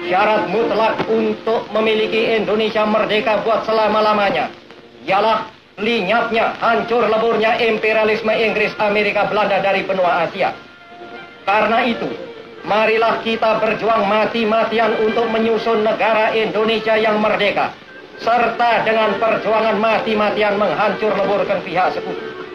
Syarat mutlak untuk memiliki Indonesia merdeka buat selama-lamanya ialah lenyapnya, hancur leburnya imperialisme Inggris, Amerika, Belanda dari benua Asia. Karena itu, marilah kita berjuang mati-matian untuk menyusun negara Indonesia yang merdeka, serta dengan perjuangan mati-matian menghancur leburkan pihak sekutu.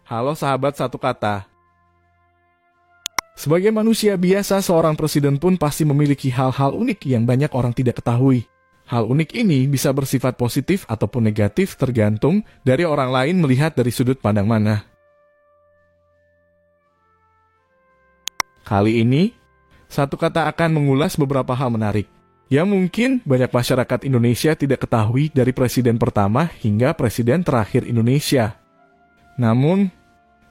Halo sahabat satu kata. Sebagai manusia biasa, seorang presiden pun pasti memiliki hal-hal unik yang banyak orang tidak ketahui. Hal unik ini bisa bersifat positif ataupun negatif tergantung dari orang lain melihat dari sudut pandang mana. Kali ini, satu kata akan mengulas beberapa hal menarik yang mungkin banyak masyarakat Indonesia tidak ketahui dari presiden pertama hingga presiden terakhir Indonesia. Namun,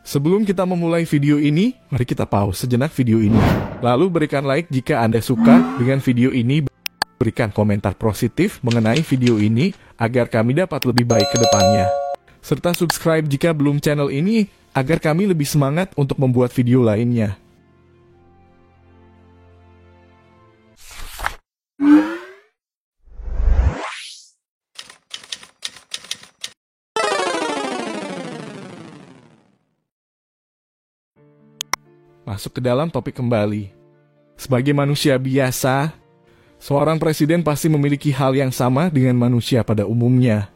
sebelum kita memulai video ini, mari kita pause sejenak video ini. Lalu berikan like jika Anda suka dengan video ini, berikan komentar positif mengenai video ini agar kami dapat lebih baik ke depannya. Serta subscribe jika belum channel ini agar kami lebih semangat untuk membuat video lainnya. Masuk ke dalam topik kembali. Sebagai manusia biasa, seorang presiden pasti memiliki hal yang sama dengan manusia pada umumnya.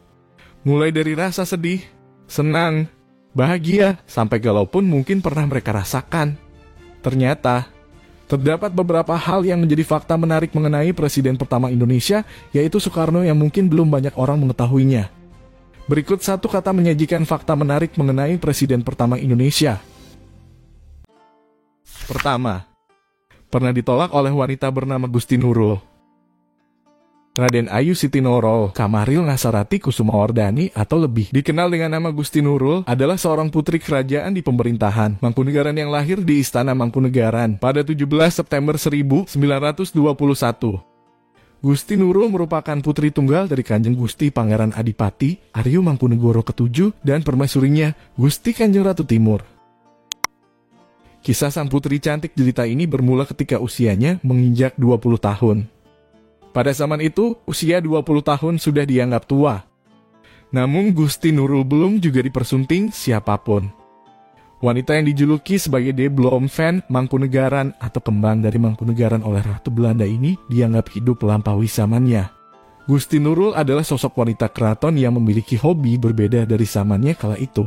Mulai dari rasa sedih, senang, bahagia, sampai galau pun mungkin pernah mereka rasakan. Ternyata, terdapat beberapa hal yang menjadi fakta menarik mengenai presiden pertama Indonesia, yaitu Soekarno yang mungkin belum banyak orang mengetahuinya. Berikut satu kata menyajikan fakta menarik mengenai presiden pertama Indonesia. Pertama, pernah ditolak oleh wanita bernama Gusti Nurul. Raden Ayu Siti Nurul Kamaril Ngasarati Kusumawardhani atau lebih dikenal dengan nama Gusti Nurul adalah seorang putri kerajaan di pemerintahan Mangkunegaran yang lahir di Istana Mangkunegaran pada 17 September 1921. Gusti Nurul merupakan putri tunggal dari Kanjeng Gusti Pangeran Adipati Aryo Mangkunegoro ke-7 dan permaisurinya Gusti Kanjeng Ratu Timur. Kisah sang putri cantik jelita ini bermula ketika usianya menginjak 20 tahun. Pada zaman itu, usia 20 tahun sudah dianggap tua. Namun Gusti Nurul belum juga dipersunting siapapun. Wanita yang dijuluki sebagai De Bloemfontein Mangkunegaran atau kembang dari Mangkunegaran oleh Ratu Belanda ini dianggap hidup melampaui zamannya. Gusti Nurul adalah sosok wanita keraton yang memiliki hobi berbeda dari zamannya kala itu.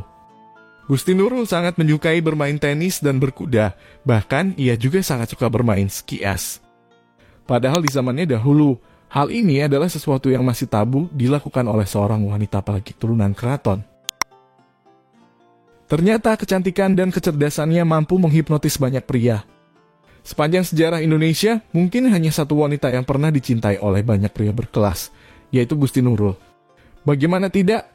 Gusti Nurul sangat menyukai bermain tenis dan berkuda, bahkan ia juga sangat suka bermain ski as. Padahal di zamannya dahulu, hal ini adalah sesuatu yang masih tabu dilakukan oleh seorang wanita apalagi turunan keraton. Ternyata kecantikan dan kecerdasannya mampu menghipnotis banyak pria. Sepanjang sejarah Indonesia, mungkin hanya satu wanita yang pernah dicintai oleh banyak pria berkelas, yaitu Gusti Nurul. Bagaimana tidak?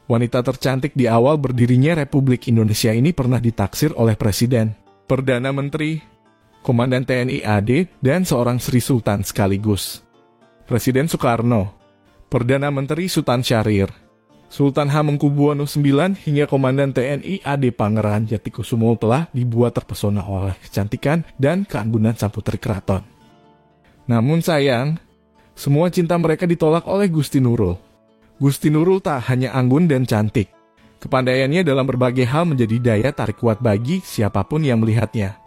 Wanita tercantik di awal berdirinya Republik Indonesia ini pernah ditaksir oleh Presiden, Perdana Menteri, Komandan TNI AD, dan seorang Sri Sultan sekaligus. Presiden Soekarno, Perdana Menteri Sultan Syahrir, Sultan Hamengkubuwono IX hingga Komandan TNI AD Pangeran Jatikusumo telah dibuat terpesona oleh kecantikan dan keanggunan sang putri keraton. Namun sayang, semua cinta mereka ditolak oleh Gusti Nurul. Gusti Nurul tak hanya anggun dan cantik. Kepandaiannya dalam berbagai hal menjadi daya tarik kuat bagi siapapun yang melihatnya.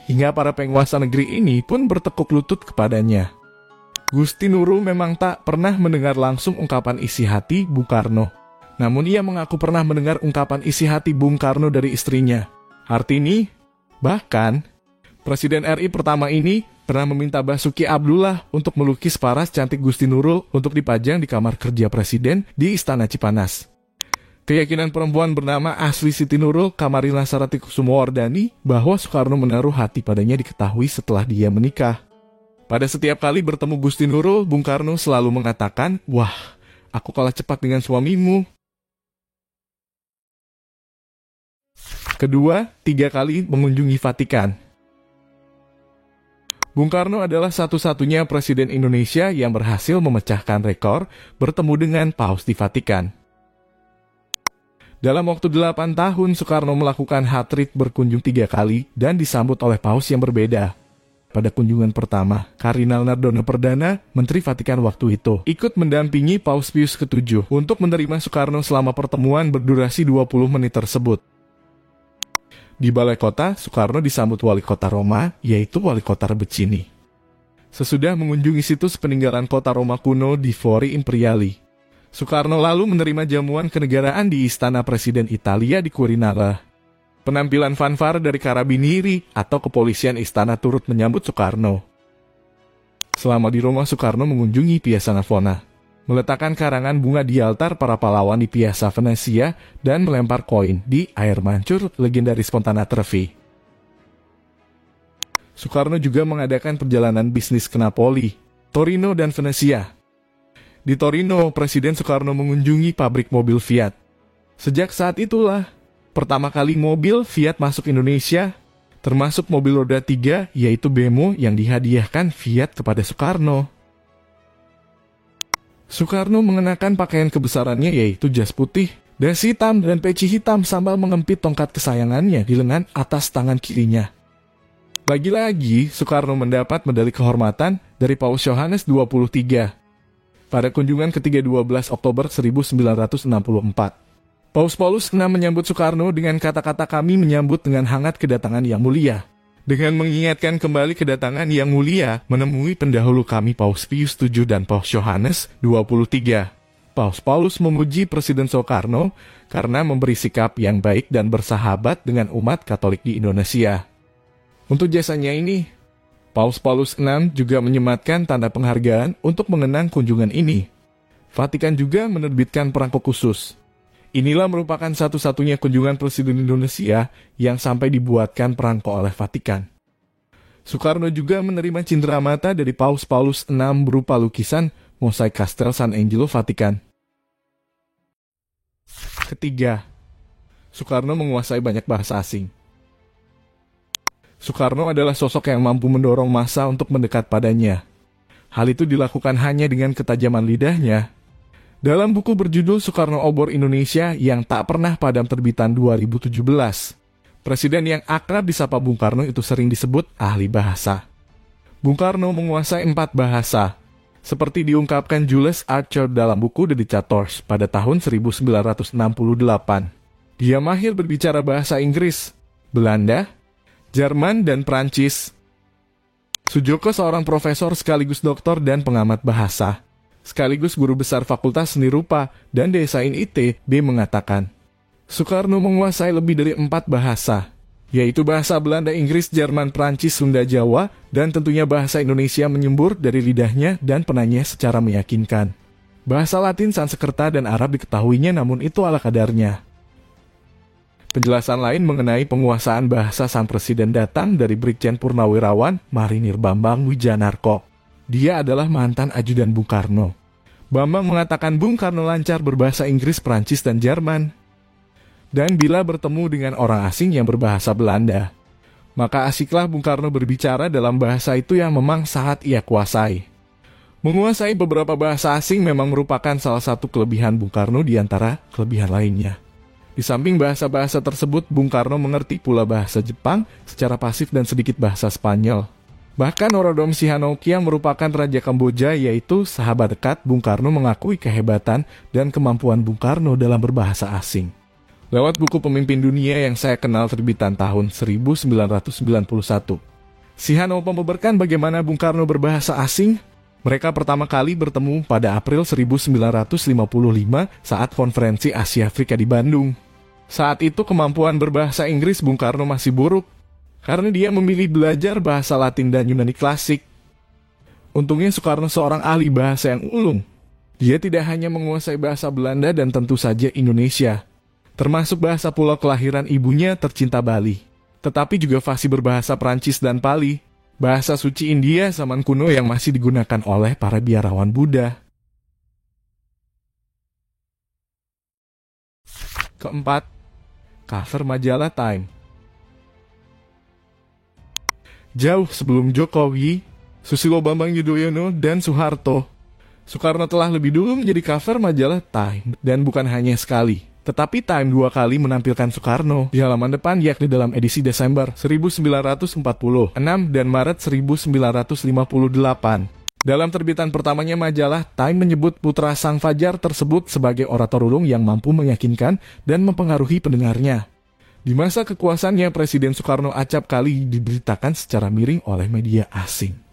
Hingga para penguasa negeri ini pun bertekuk lutut kepadanya. Gusti Nurul memang tak pernah mendengar langsung ungkapan isi hati Bung Karno. Namun ia mengaku pernah mendengar ungkapan isi hati Bung Karno dari istrinya. Hartini, bahkan Presiden RI pertama ini pernah meminta Basuki Abdullah untuk melukis paras cantik Gusti Nurul untuk dipajang di kamar kerja presiden di Istana Cipanas. Keyakinan perempuan bernama Asri Siti Nurul Kamaril Ngasarati Kusumawardhani bahwa Soekarno menaruh hati padanya diketahui setelah dia menikah. Pada setiap kali bertemu Gusti Nurul, Bung Karno selalu mengatakan, "Wah, aku kalah cepat dengan suamimu." Kedua, 3 kali mengunjungi Vatikan. Bung Karno adalah satu-satunya presiden Indonesia yang berhasil memecahkan rekor bertemu dengan Paus di Vatikan. Dalam waktu 8 tahun, Soekarno melakukan hat-trick berkunjung 3 kali dan disambut oleh Paus yang berbeda. Pada kunjungan pertama, Kardinal Nardone Perdana, Menteri Vatikan waktu itu, ikut mendampingi Paus Pius ke-7 untuk menerima Soekarno selama pertemuan berdurasi 20 menit tersebut. Di Balai Kota, Soekarno disambut Wali Kota Roma, yaitu Wali Kota Rebecini. Sesudah mengunjungi situs peninggalan kota Roma kuno di Fori Imperiali, Soekarno lalu menerima jamuan kenegaraan di Istana Presiden Italia di Quirinale. Penampilan fanfare dari Karabinieri atau kepolisian istana turut menyambut Soekarno. Selama di Roma, Soekarno mengunjungi Piazza Navona, meletakkan karangan bunga di altar para pahlawan di Piazza Venezia, dan melempar koin di air mancur legendaris Fontana Trevi. Soekarno juga mengadakan perjalanan bisnis ke Napoli, Torino, dan Venezia. Di Torino, Presiden Soekarno mengunjungi pabrik mobil Fiat. Sejak saat itulah, pertama kali mobil Fiat masuk Indonesia, termasuk mobil roda 3, yaitu Bemo yang dihadiahkan Fiat kepada Soekarno. Soekarno mengenakan pakaian kebesarannya yaitu jas putih, dasi hitam, dan peci hitam sambil mengempit tongkat kesayangannya di lengan atas tangan kirinya. Lagi-lagi, Soekarno mendapat medali kehormatan dari Paus Yohanes 23 pada kunjungan ketiga 12 Oktober 1964. Paus Paulus VI menyambut Soekarno dengan kata-kata, "Kami menyambut dengan hangat kedatangan yang mulia." Dengan mengingatkan kembali kedatangan yang mulia menemui pendahulu kami Paus Pius VII dan Paus Yohanes 23. Paus Paulus memuji Presiden Soekarno karena memberi sikap yang baik dan bersahabat dengan umat Katolik di Indonesia. Untuk jasanya ini, Paus Paulus VI juga menyematkan tanda penghargaan untuk mengenang kunjungan ini. Vatikan juga menerbitkan perangko khusus. Inilah merupakan satu-satunya kunjungan Presiden Indonesia yang sampai dibuatkan perangko oleh Vatikan. Soekarno juga menerima cenderamata dari Paus Paulus VI berupa lukisan mosaik Kastel San Angelo Vatikan. Ketiga, Soekarno menguasai banyak bahasa asing. Soekarno adalah sosok yang mampu mendorong massa untuk mendekat padanya. Hal itu dilakukan hanya dengan ketajaman lidahnya. Dalam buku berjudul Soekarno Obor Indonesia yang tak pernah padam terbitan 2017, presiden yang akrab disapa Bung Karno itu sering disebut ahli bahasa. Bung Karno menguasai 4 bahasa, seperti diungkapkan Jules Archer dalam buku The Dictators pada tahun 1968. Dia mahir berbicara bahasa Inggris, Belanda, Jerman, dan Prancis. Sujoko seorang profesor sekaligus doktor dan pengamat bahasa, sekaligus guru besar Fakultas Seni Rupa dan Desain ITB mengatakan, Soekarno menguasai lebih dari 4 bahasa, yaitu bahasa Belanda, Inggris, Jerman, Prancis, Sunda, Jawa, dan tentunya bahasa Indonesia menyembur dari lidahnya dan penanya secara meyakinkan. Bahasa Latin, Sanskerta, dan Arab diketahuinya, namun itu ala kadarnya. Penjelasan lain mengenai penguasaan bahasa sang presiden datang dari Brigjen Purnawirawan Marinir Bambang Wijanarko. Dia adalah mantan ajudan Bung Karno. Bambang mengatakan Bung Karno lancar berbahasa Inggris, Prancis, dan Jerman. Dan bila bertemu dengan orang asing yang berbahasa Belanda, maka asiklah Bung Karno berbicara dalam bahasa itu yang memang sangat ia kuasai. Menguasai beberapa bahasa asing memang merupakan salah satu kelebihan Bung Karno di antara kelebihan lainnya. Di samping bahasa-bahasa tersebut, Bung Karno mengerti pula bahasa Jepang secara pasif dan sedikit bahasa Spanyol. Bahkan Norodom Sihanouk yang merupakan Raja Kamboja, yaitu sahabat dekat Bung Karno, mengakui kehebatan dan kemampuan Bung Karno dalam berbahasa asing. Lewat buku Pemimpin Dunia yang saya kenal terbitan tahun 1991, Sihanouk membeberkan bagaimana Bung Karno berbahasa asing. Mereka pertama kali bertemu pada April 1955 saat konferensi Asia Afrika di Bandung. Saat itu kemampuan berbahasa Inggris Bung Karno masih buruk, karena dia memilih belajar bahasa Latin dan Yunani klasik. Untungnya Soekarno seorang ahli bahasa yang ulung. Dia tidak hanya menguasai bahasa Belanda dan tentu saja Indonesia, termasuk bahasa pulau kelahiran ibunya tercinta Bali, tetapi juga fasih berbahasa Prancis dan Pali, bahasa suci India zaman kuno yang masih digunakan oleh para biarawan Buddha. Keempat, cover majalah Time. Jauh sebelum Jokowi, Susilo Bambang Yudhoyono, dan Soeharto, Soekarno telah lebih dulu menjadi cover majalah Time, dan bukan hanya sekali. Tetapi Time 2 kali menampilkan Soekarno di halaman depan, yakni dalam edisi Desember 1946 dan Maret 1958. Dalam terbitan pertamanya majalah, Time menyebut putra Sang Fajar tersebut sebagai orator ulung yang mampu meyakinkan dan mempengaruhi pendengarnya. Di masa kekuasaannya, Presiden Soekarno acap kali diberitakan secara miring oleh media asing.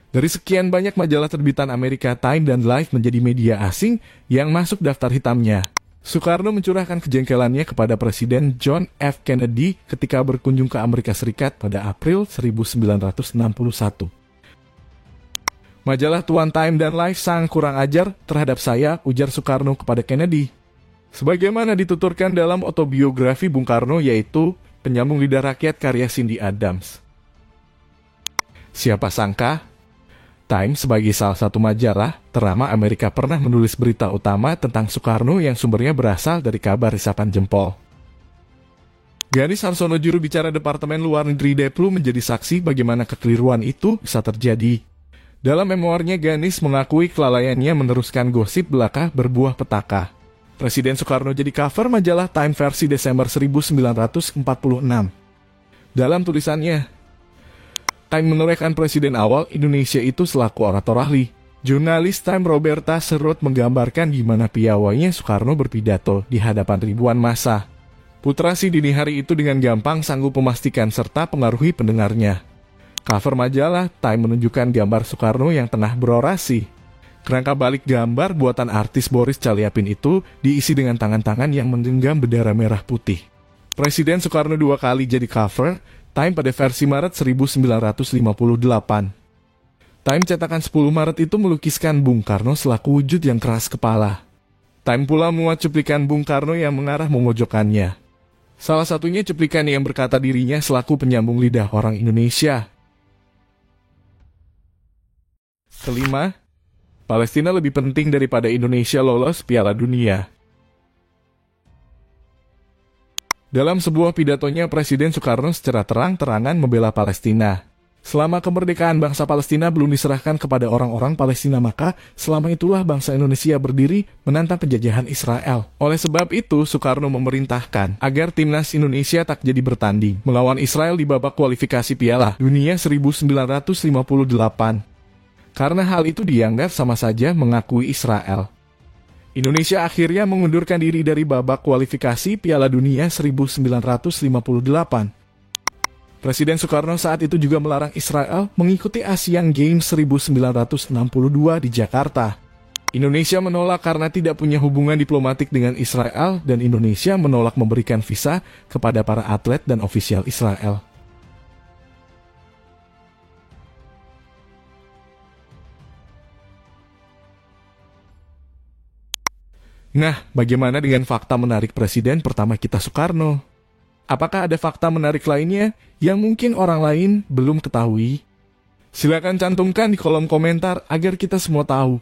Dari sekian banyak majalah terbitan Amerika, Time dan Life menjadi media asing yang masuk daftar hitamnya. Soekarno mencurahkan kejengkelannya kepada Presiden John F. Kennedy ketika berkunjung ke Amerika Serikat pada April 1961. Majalah Tuan Time dan Life sangat kurang ajar terhadap saya, ujar Soekarno kepada Kennedy. Sebagaimana dituturkan dalam autobiografi Bung Karno, yaitu Penyambung Lidah Rakyat karya Cindy Adams. Siapa sangka, Time sebagai salah satu majalah ternama Amerika pernah menulis berita utama tentang Soekarno yang sumbernya berasal dari kabar isapan jempol. Ganis Harsono, juru bicara Departemen Luar Negeri Deplu, menjadi saksi bagaimana kekeliruan itu bisa terjadi. Dalam memoarnya, Ganis mengakui kelalaiannya meneruskan gosip belaka berbuah petaka. Presiden Soekarno jadi cover majalah Time versi Desember 1946. Dalam tulisannya, Time menorehkan presiden awal Indonesia itu selaku orator ahli. Jurnalis Time Roberta Serut menggambarkan gimana piawainya Soekarno berpidato di hadapan ribuan massa. Putra si dini hari itu dengan gampang sanggup memastikan serta pengaruhi pendengarnya. Cover majalah Time menunjukkan gambar Soekarno yang tengah berorasi. Kerangka balik gambar buatan artis Boris Calyapin itu diisi dengan tangan-tangan yang menggenggam bendera merah putih. Presiden Soekarno 2 kali jadi cover Time pada versi Maret 1958. Time cetakan 10 Maret itu melukiskan Bung Karno selaku wujud yang keras kepala. Time pula memuat cuplikan Bung Karno yang mengarah memojokkannya. Salah satunya cuplikan yang berkata dirinya selaku penyambung lidah orang Indonesia. Kelima, Palestina lebih penting daripada Indonesia lolos Piala Dunia. Dalam sebuah pidatonya, Presiden Soekarno secara terang-terangan membela Palestina. Selama kemerdekaan bangsa Palestina belum diserahkan kepada orang-orang Palestina, maka selama itulah bangsa Indonesia berdiri menantang penjajahan Israel. Oleh sebab itu, Soekarno memerintahkan agar timnas Indonesia tak jadi bertanding melawan Israel di babak kualifikasi Piala Dunia 1958. Karena hal itu dianggap sama saja mengakui Israel. Indonesia akhirnya mengundurkan diri dari babak kualifikasi Piala Dunia 1958. Presiden Soekarno saat itu juga melarang Israel mengikuti Asian Games 1962 di Jakarta. Indonesia menolak karena tidak punya hubungan diplomatik dengan Israel, dan Indonesia menolak memberikan visa kepada para atlet dan ofisial Israel. Nah, bagaimana dengan fakta menarik presiden pertama kita Soekarno? Apakah ada fakta menarik lainnya yang mungkin orang lain belum ketahui? Silakan cantumkan di kolom komentar agar kita semua tahu.